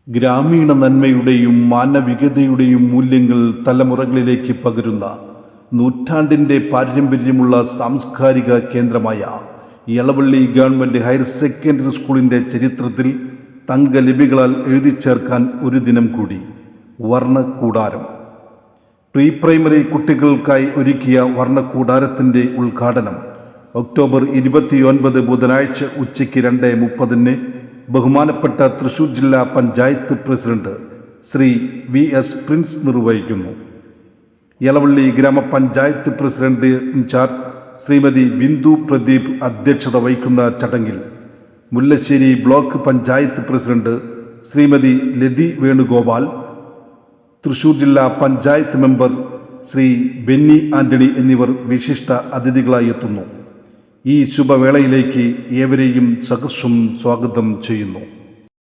ഗ്രാമീണ നന്മയുടെയും മാനവികതയുടെയും മൂല്യങ്ങൾ തലമുറകളിലേക്ക് പകരുന്ന നൂറ്റാണ്ടിൻ്റെ പാരമ്പര്യമുള്ള സാംസ്കാരിക കേന്ദ്രമായ യളവള്ളി ഗവൺമെൻറ് ഹയർ സെക്കൻഡറി സ്കൂളിൻ്റെ ചരിത്രത്തിൽ തങ്കലിപികളാൽ എഴുതിച്ചേർക്കാൻ ഒരു ദിനം കൂടി. വർണ്ണക്കൂടാരം. പ്രീ പ്രൈമറി കുട്ടികൾക്കായി ഒരുക്കിയ വർണ്ണക്കൂടാരത്തിൻ്റെ ഉദ്ഘാടനം ഒക്ടോബർ 29 ബുധനാഴ്ച ഉച്ചയ്ക്ക് 2:30 ബഹുമാനപ്പെട്ട തൃശൂർ ജില്ലാ panchayat president Shri VS Prince നിർവഹിക്കുന്നു. യളവള്ളി ഗ്രാമപഞ്ചായത്ത് പ്രസിഡന്റ് ഇൻചാർജ് ശ്രീമതി ബിന്ദു പ്രദീപ് അധ്യക്ഷത വഹിക്കുന്ന ചടങ്ങിൽ മുല്ലശ്ശേരി ബ്ലോക്ക് പഞ്ചായത്ത് പ്രസിഡന്റ് ശ്രീമതി ലതി വേണുഗോപാൽ, തൃശൂർ ജില്ലാ പഞ്ചായത്ത് മെമ്പർ ശ്രീ ബെന്നി ആന്റണി എന്നിവർ വിശിഷ്ട അതിഥികളായി എത്തുന്നു. ഈ ശുഭവേളയിലേക്ക് ഏവരെയും സഹർഷം സ്വാഗതം ചെയ്യുന്നു.